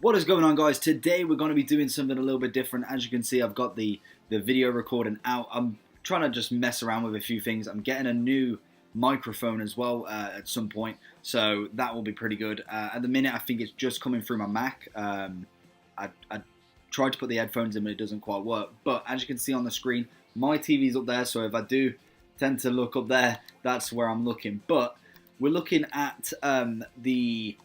What is going on, guys? Today we're going to be doing something a little bit different. As you can see, I've got the video recording out. I'm trying to just mess around with a few things. I'm getting a new microphone as well at some point, so that will be pretty good. At the minute, I think it's just coming through my Mac. I tried to put the headphones in, but it doesn't quite work. But as you can see on the screen, my TV's up there, so if I do tend to look up there, that's where I'm looking. But we're looking at the...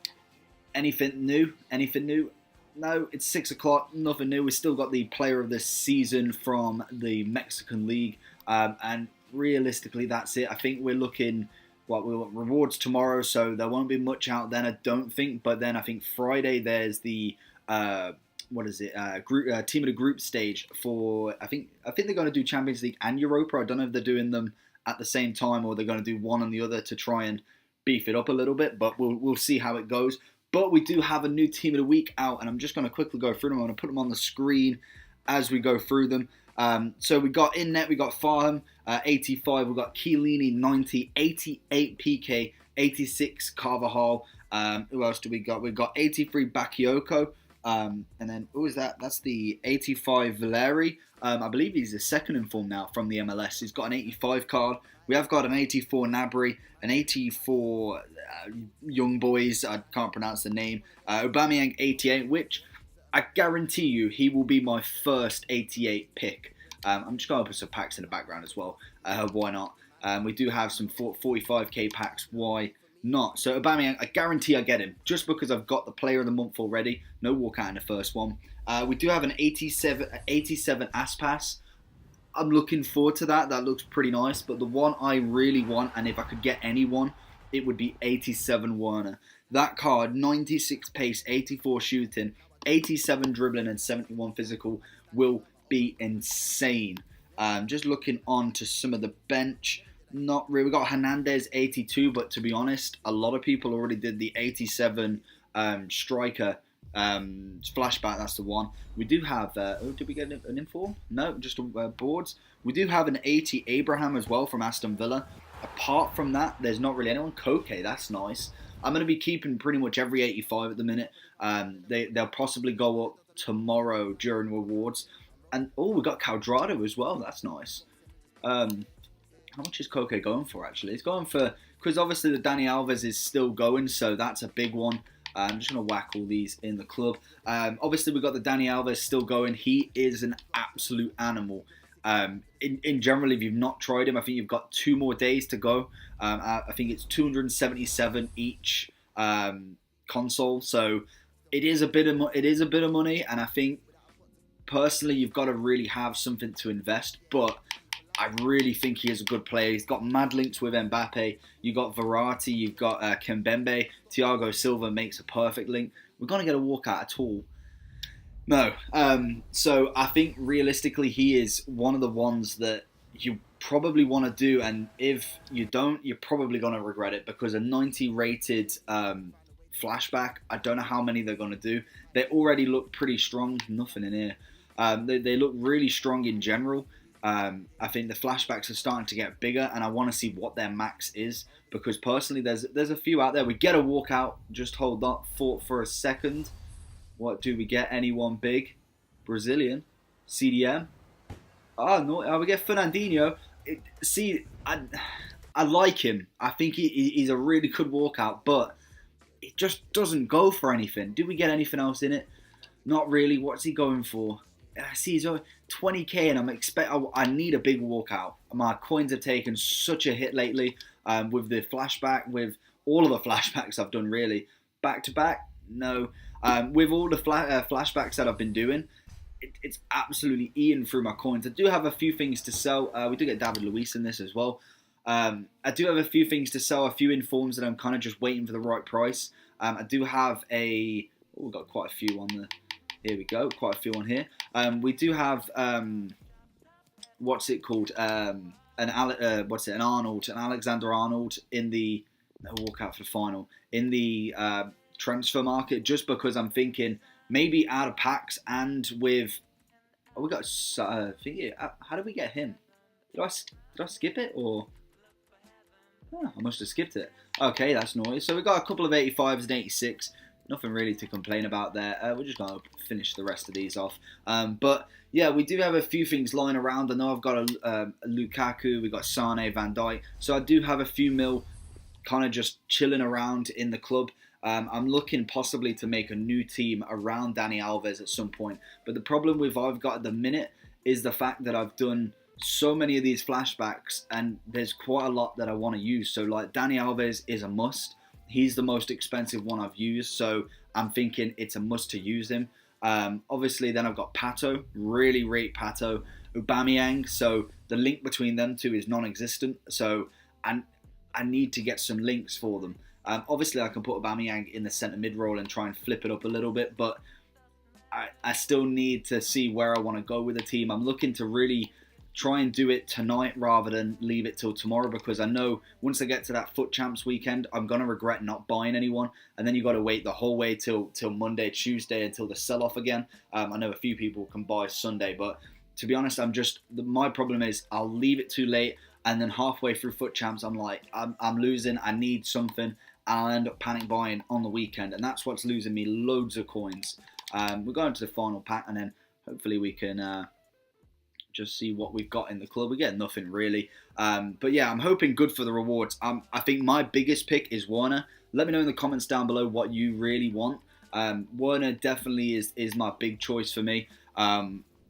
Anything new? Anything new? No, it's 6 o'clock, nothing new. We've still got the player of the season from the Mexican League. And realistically, that's it. I think we're looking, we've got rewards tomorrow, so there won't be much out then, I don't think. But then I think Friday there's the, group, team of the group stage for, I think they're going to do Champions League and Europa. I don't know if they're doing them at the same time or they're going to do one and the other to try and beef it up a little bit. But we'll see how it goes. But we do have a new team of the week out, and I'm just going to quickly go through them. I'm going to put them on the screen as we go through them. So we got in net, we got Farham, 85, we got Chiellini, 90, 88 PK, 86 Carvajal. Who else do we got? We got 83 Bakayoko, and then who is that? That's the 85 Valeri. I believe he's the second in form now from the MLS. He's got an 85 card. We have got an 84 Nabry, an 84 Young Boys, I can't pronounce the name, Aubameyang 88, which I guarantee you he will be my first 88 pick. I'm just going to put some packs in the background as well, why not? We do have some 45k packs, why not? So Aubameyang, I guarantee I get him, just because I've got the player of the month already, no walkout in the first one. We do have an 87 Aspas. I'm looking forward to that. That looks pretty nice. But the one I really want, and if I could get anyone, it would be 87 Werner. That card, 96 pace, 84 shooting, 87 dribbling, and 71 physical will be insane. Just looking on to some of the bench. Not really. We got Hernandez 82, but to be honest, a lot of people already did the 87 striker. Flashback, that's the one. We do have, did we get an inform? No, just boards. We do have an 80 Abraham as well from Aston Villa. Apart from that, there's not really anyone. Koke, that's nice. I'm going to be keeping pretty much every 85 at the minute. They'll possibly go up tomorrow during rewards. And, we got Caldrado as well. That's nice. How much is Koke going for, actually? It's going for, because obviously the Dani Alves is still going, so that's a big one. I'm just going to whack all these in the club. Obviously, we've got the Dani Alves still going. He is an absolute animal. In general, if you've not tried him, I think you've got 2 more days to go. I think it's 277 each console. So it is a bit of money, and I think personally you've got to really have something to invest. But I really think he is a good player. He's got mad links with Mbappe. You've got Verratti. You've got Kimpembe. Thiago Silva makes a perfect link. We're going to get a walkout at all. No. So I think realistically he is one of the ones that you probably want to do. And if you don't, you're probably going to regret it. Because a 90 rated flashback, I don't know how many they're going to do. They already look pretty strong. Nothing in here. They look really strong in general. I think the flashbacks are starting to get bigger, and I want to see what their max is, because personally there's a few out there. We get a walkout. Just hold up for a second. What do we get? Anyone big? Brazilian? CDM? Oh no, we get Fernandinho. I like him. I think he's a really good walkout, but it just doesn't go for anything. Do we get anything else in it? Not really. What's he going for? I see he's 20k, and I need a big walkout. My coins have taken such a hit lately with the flashback, with all of the flashbacks I've done really. Back to back, no. With all the flashbacks that I've been doing, it's absolutely eating through my coins. I do have a few things to sell. We do get David Luiz in this as well. I do have a few things to sell, a few informs that I'm kind of just waiting for the right price. I do have we've got quite a few on the... Here we go, quite a few on here. We do have what's it called? An Alexander Arnold in the walkout for the final in the transfer market. Just because I'm thinking maybe out of packs and with we got how did we get him? Did I skip it or? Oh, I must have skipped it. Okay, that's noise. So we got a couple of 85s and 86. nothing really to complain about there. We're just going to finish the rest of these off. But yeah, we do have a few things lying around. I know I've got a Lukaku, we've got Sane, Van Dijk. So I do have a few mil kind of just chilling around in the club. I'm looking possibly to make a new team around Dani Alves at some point. But the problem with I've got at the minute is the fact that I've done so many of these flashbacks and there's quite a lot that I want to use. So like Dani Alves is a must. He's the most expensive one I've used. So I'm thinking it's a must to use him. Obviously then I've got Pato. Really rate Pato. Aubameyang. So the link between them two is non-existent. So I need to get some links for them. Obviously, I can put Aubameyang in the centre mid role and try and flip it up a little bit, but I still need to see where I want to go with the team. I'm looking to really try and do it tonight rather than leave it till tomorrow, because I know once I get to that Foot Champs weekend, I'm going to regret not buying anyone, and then you've got to wait the whole way till Monday, Tuesday until the sell-off again. I know a few people can buy Sunday, but to be honest, my problem is I'll leave it too late, and then halfway through Foot Champs, I'm like, I'm losing, I need something. I'll end up panic buying on the weekend, and that's what's losing me loads of coins. We're going to the final pack, and then hopefully we can just see what we've got in the club. We get nothing really, but yeah, I'm hoping good for the rewards. I think my biggest pick is Werner. Let me know in the comments down below what you really want. Werner definitely is my big choice for me.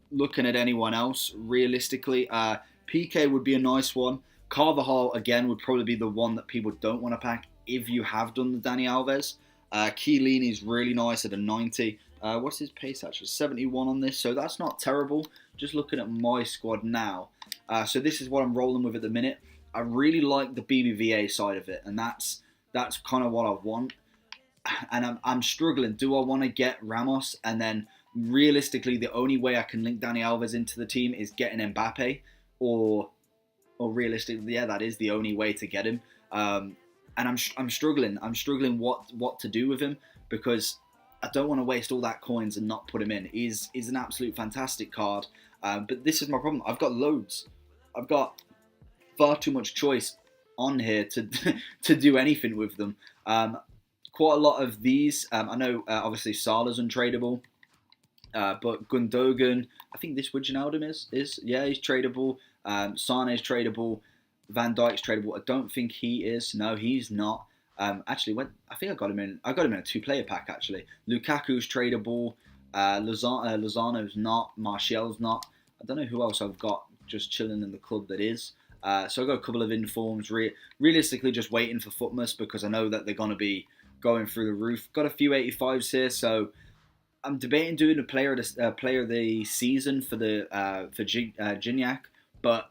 Looking at anyone else, realistically, PK would be a nice one. Carvajal, again, would probably be the one that people don't want to pack if you have done the Dani Alves. Chiellini is really nice at a 90. What's his pace actually? 71 on this, so that's not terrible. Just looking at my squad now. So this is what I'm rolling with at the minute. I really like the BBVA side of it, and that's kind of what I want. And I'm struggling. Do I want to get Ramos? And then realistically, the only way I can link Dani Alves into the team is getting Mbappe, or realistically, yeah, that is the only way to get him. And I'm struggling. I'm struggling what to do with him, because I don't want to waste all that coins and not put him in. He's an absolute fantastic card. But this is my problem. I've got loads. I've got far too much choice on here to to do anything with them. Quite a lot of these. I know obviously Salah's untradeable. But Gundogan, I think this Wijnaldum is yeah, he's tradable. Sane's tradable. Van Dijk's tradable. I don't think he is. No, he's not. Actually, I think I got him in a 2-player pack actually. Lukaku's tradable. Lozano's not. Martial's not. I don't know who else I've got just chilling in the club that is. So I've got a couple of informs. Realistically, just waiting for Footmas, because I know that they're going to be going through the roof. Got a few 85s here, so I'm debating doing a player of the season for Gignac, but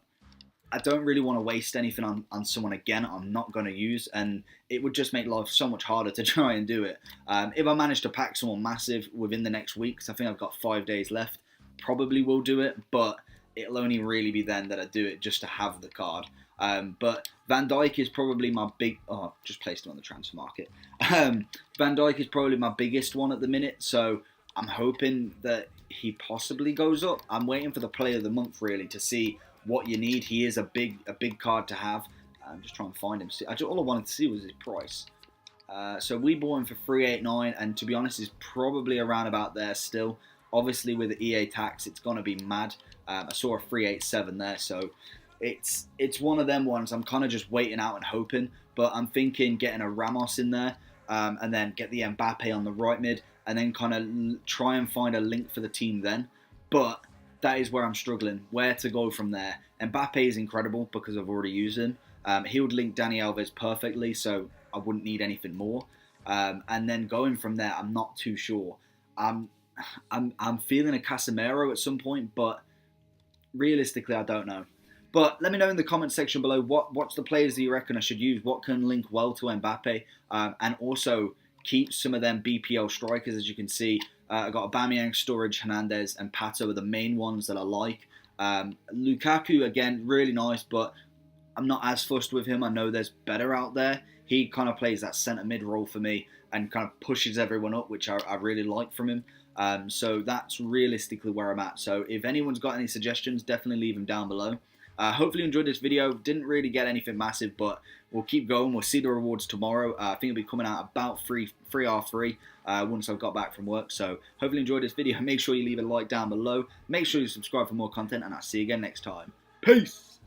I don't really want to waste anything on someone again I'm not going to use, and it would just make life so much harder to try and do it. If I manage to pack someone massive within the next week, because I think I've got 5 days left, probably will do it, but it'll only really be then that I do it, just to have the card. But Van Dijk is probably my big... Oh, just placed him on the transfer market. Van Dijk is probably my biggest one at the minute, so I'm hoping that he possibly goes up. I'm waiting for the player of the month, really, to see what you need. He is a big card to have. I'm just trying to find him. All I wanted to see was his price. So we bought him for 389, and to be honest, he's probably around about there still. Obviously, with the EA tax, it's gonna be mad. I saw a 387 there, so it's one of them ones. I'm kind of just waiting out and hoping, but I'm thinking getting a Ramos in there, and then get the Mbappe on the right mid, and then kind of try and find a link for the team then. But that is where I'm struggling, where to go from there. Mbappe is incredible because I've already used him. He would link Dani Alves perfectly, so I wouldn't need anything more. And then going from there, I'm not too sure. I'm feeling a Casemiro at some point, but realistically, I don't know. But let me know in the comment section below what's the players that you reckon I should use. What can link well to Mbappe, and also keep some of them BPL strikers. As you can see, I got Aubameyang, Sturridge, Hernandez, and Pato are the main ones that I like. Lukaku, again, really nice, but I'm not as fussed with him. I know there's better out there. He kind of plays that centre mid role for me and kind of pushes everyone up, which I really like from him. So that's realistically where I'm at. So if anyone's got any suggestions, definitely leave them down below. Hopefully you enjoyed this video. Didn't really get anything massive, but we'll keep going. We'll see the rewards tomorrow. I think it'll be coming out about 3 once I've got back from work. So hopefully you enjoyed this video. Make sure you leave a like down below. Make sure you subscribe for more content, and I'll see you again next time. Peace!